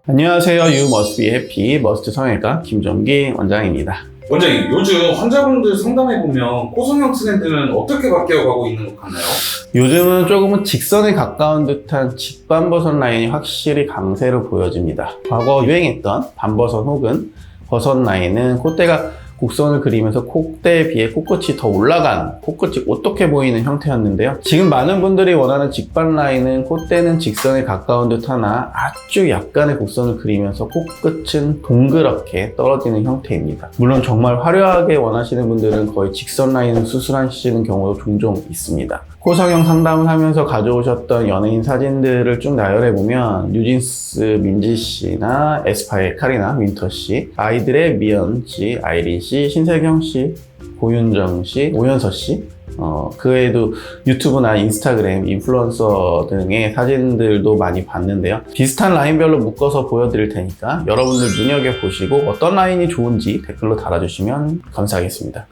안녕하세요. You must be happy 머스트 성형외과 김종기 원장입니다. 원장님, 요즘 환자분들 상담해보면 코성형 트렌드는 어떻게 바뀌어가고 있는 것 같나요? 요즘은 조금은 직선에 가까운 듯한 직반버선 라인이 확실히 강세로 보여집니다. 과거 유행했던 반버선 혹은 버선 라인은 콧대가 곡선을 그리면서 콧대에 비해 코끝이 더 올라간, 코끝이 오똑해 보이는 형태였는데요. 지금 많은 분들이 원하는 직반 라인은 콧대는 직선에 가까운 듯 하나 아주 약간의 곡선을 그리면서 코끝은 동그랗게 떨어지는 형태입니다. 물론 정말 화려하게 원하시는 분들은 거의 직선 라인을 수술하시는 경우도 종종 있습니다. 코성형 상담을 하면서 가져오셨던 연예인 사진들을 쭉 나열해보면 뉴진스 민지 씨나 에스파의 카리나 윈터 씨, 아이들의 미연 씨, 아이린 씨, 신세경 씨, 고윤정 씨, 오연서 씨, 그 외에도 유튜브나 인스타그램, 인플루언서 등의 사진들도 많이 봤는데요. 비슷한 라인별로 묶어서 보여드릴 테니까 여러분들 눈여겨보시고 어떤 라인이 좋은지 댓글로 달아주시면 감사하겠습니다.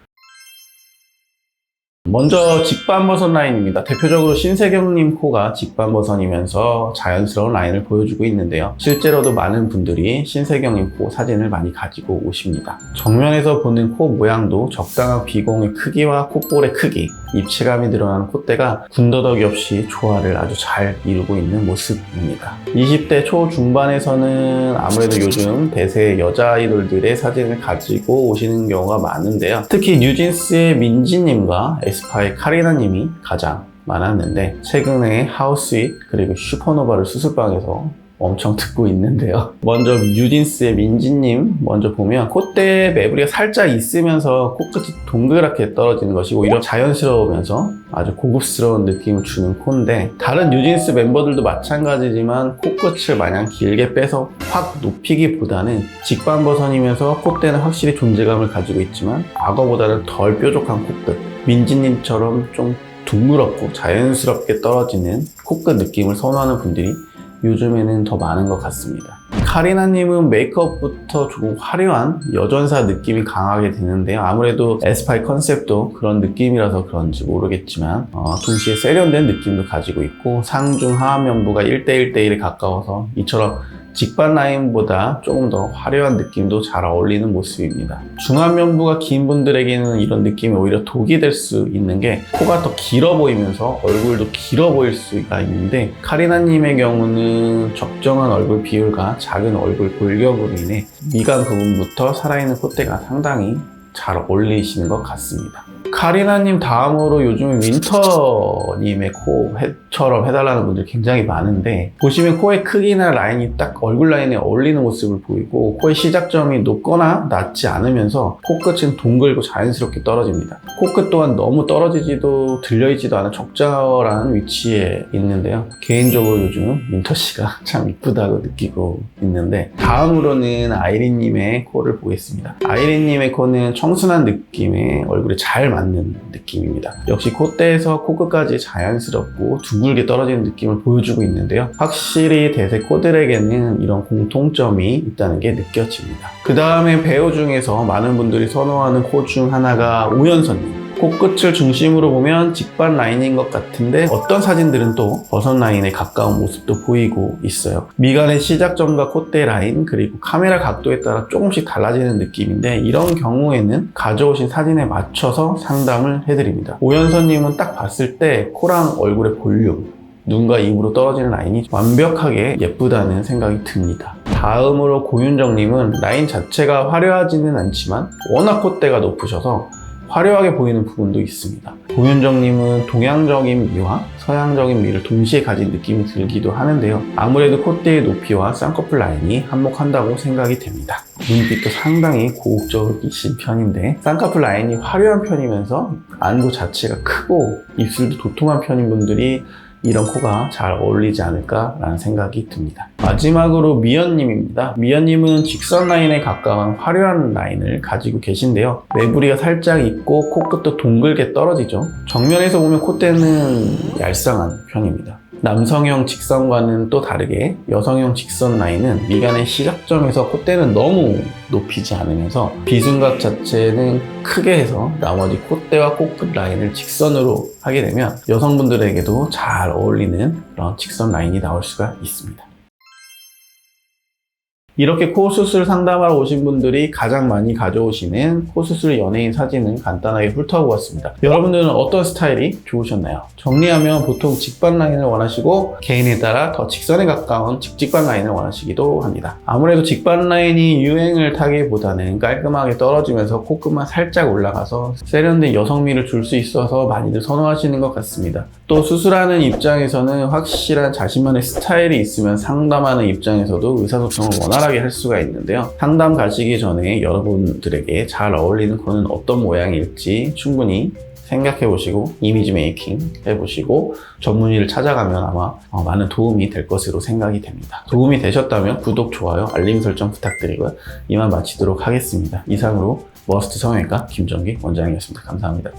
먼저 직반버선 라인입니다. 대표적으로 신세경님 코가 직반버선이면서 자연스러운 라인을 보여주고 있는데요. 실제로도 많은 분들이 신세경님 코 사진을 많이 가지고 오십니다. 정면에서 보는 코 모양도 적당한 비공의 크기와 콧볼의 크기, 입체감이 드러나는 콧대가 군더더기 없이 조화를 아주 잘 이루고 있는 모습입니다. 20대 초중반에서는 아무래도 요즘 대세 여자 아이돌들의 사진을 가지고 오시는 경우가 많은데요. 특히 뉴진스의 민지님과 에스파의 카리나님이 가장 많았는데 최근에 하우스윗 그리고 슈퍼노바를 수술방에서 엄청 듣고 있는데요. 먼저 뉴진스의 민지님 먼저 보면 콧대에 매부리가 살짝 있으면서 코끝이 동그랗게 떨어지는 것이 오히려 자연스러우면서 아주 고급스러운 느낌을 주는 코인데 다른 뉴진스 멤버들도 마찬가지지만 코끝을 마냥 길게 빼서 확 높이기보다는 직반버선이면서 콧대는 확실히 존재감을 가지고 있지만 과거보다는 덜 뾰족한 코끝, 민지님처럼 좀 둥그렇고 자연스럽게 떨어지는 코끝 느낌을 선호하는 분들이 요즘에는 더 많은 것 같습니다. 카리나님은 메이크업부터 조금 화려한 여전사 느낌이 강하게 드는데요. 아무래도 에스파의 컨셉도 그런 느낌이라서 그런지 모르겠지만 동시에 세련된 느낌도 가지고 있고 상중 하안면부가 1대1대1에 가까워서 이처럼 직반 라인보다 조금 더 화려한 느낌도 잘 어울리는 모습입니다. 중안면부가 긴 분들에게는 이런 느낌이 오히려 독이 될 수 있는 게 코가 더 길어 보이면서 얼굴도 길어 보일 수가 있는데 카리나님의 경우는 적정한 얼굴 비율과 작은 얼굴 골격으로 인해 미간 부분부터 살아있는 콧대가 상당히 잘 어울리시는 것 같습니다. 카리나님 다음으로 요즘에 윈터님의 코처럼 해달라는 분들이 굉장히 많은데 보시면 코의 크기나 라인이 딱 얼굴 라인에 어울리는 모습을 보이고 코의 시작점이 높거나 낮지 않으면서 코끝은 동글고 자연스럽게 떨어집니다. 코끝 또한 너무 떨어지지도 들려있지도 않은 적절한 위치에 있는데요. 개인적으로 요즘 윈터씨가 참 이쁘다고 느끼고 있는데 다음으로는 아이린님의 코를 보겠습니다. 아이린님의 코는 청순한 느낌의 얼굴에 잘 맞는 느낌입니다. 역시 콧대에서 코끝까지 자연스럽고 둥글게 떨어지는 느낌을 보여주고 있는데요. 확실히 대세 코들에게는 이런 공통점이 있다는 게 느껴집니다. 그 다음에 배우 중에서 많은 분들이 선호하는 코 중 하나가 오연서님. 코끝을 중심으로 보면 직반 라인인 것 같은데 어떤 사진들은 또 버선 라인에 가까운 모습도 보이고 있어요. 미간의 시작점과 콧대 라인 그리고 카메라 각도에 따라 조금씩 달라지는 느낌인데 이런 경우에는 가져오신 사진에 맞춰서 상담을 해드립니다. 오연서님은 딱 봤을 때 코랑 얼굴의 볼륨 눈과 입으로 떨어지는 라인이 완벽하게 예쁘다는 생각이 듭니다. 다음으로 고윤정님은 라인 자체가 화려하지는 않지만 워낙 콧대가 높으셔서 화려하게 보이는 부분도 있습니다. 고윤정님은 동양적인 미와 서양적인 미를 동시에 가진 느낌이 들기도 하는데요. 아무래도 콧대의 높이와 쌍꺼풀 라인이 한몫한다고 생각이 됩니다. 눈빛도 상당히 고혹적이신 편인데 쌍꺼풀 라인이 화려한 편이면서 안구 자체가 크고 입술도 도톰한 편인 분들이 이런 코가 잘 어울리지 않을까라는 생각이 듭니다. 마지막으로 미연님입니다. 미연님은 직선 라인에 가까운 화려한 라인을 가지고 계신데요. 매부리가 살짝 있고 코끝도 동글게 떨어지죠. 정면에서 보면 콧대는 얄쌍한 편입니다. 남성형 직선과는 또 다르게 여성형 직선 라인은 미간의 시작점에서 콧대는 너무 높이지 않으면서 비순각 자체는 크게 해서 나머지 콧대와 코끝 라인을 직선으로 하게 되면 여성분들에게도 잘 어울리는 그런 직선 라인이 나올 수가 있습니다. 이렇게 코 수술 상담하러 오신 분들이 가장 많이 가져오시는 코 수술 연예인 사진을 간단하게 훑어보았습니다. 여러분들은 어떤 스타일이 좋으셨나요? 정리하면 보통 직반 라인을 원하시고 개인에 따라 더 직선에 가까운 직직반 라인을 원하시기도 합니다. 아무래도 직반 라인이 유행을 타기보다는 깔끔하게 떨어지면서 콧끝만 살짝 올라가서 세련된 여성미를 줄 수 있어서 많이들 선호하시는 것 같습니다. 또 수술하는 입장에서는 확실한 자신만의 스타일이 있으면 상담하는 입장에서도 의사소통을 원활하게 할 수가 있는데요. 상담 가시기 전에 여러분들에게 잘 어울리는 코는 어떤 모양일지 충분히 생각해 보시고 이미지 메이킹 해보시고 전문의를 찾아가면 아마 많은 도움이 될 것으로 생각이 됩니다. 도움이 되셨다면 구독, 좋아요, 알림 설정 부탁드리고요. 이만 마치도록 하겠습니다. 이상으로 머스트 성형외과 김정기 원장이었습니다. 감사합니다.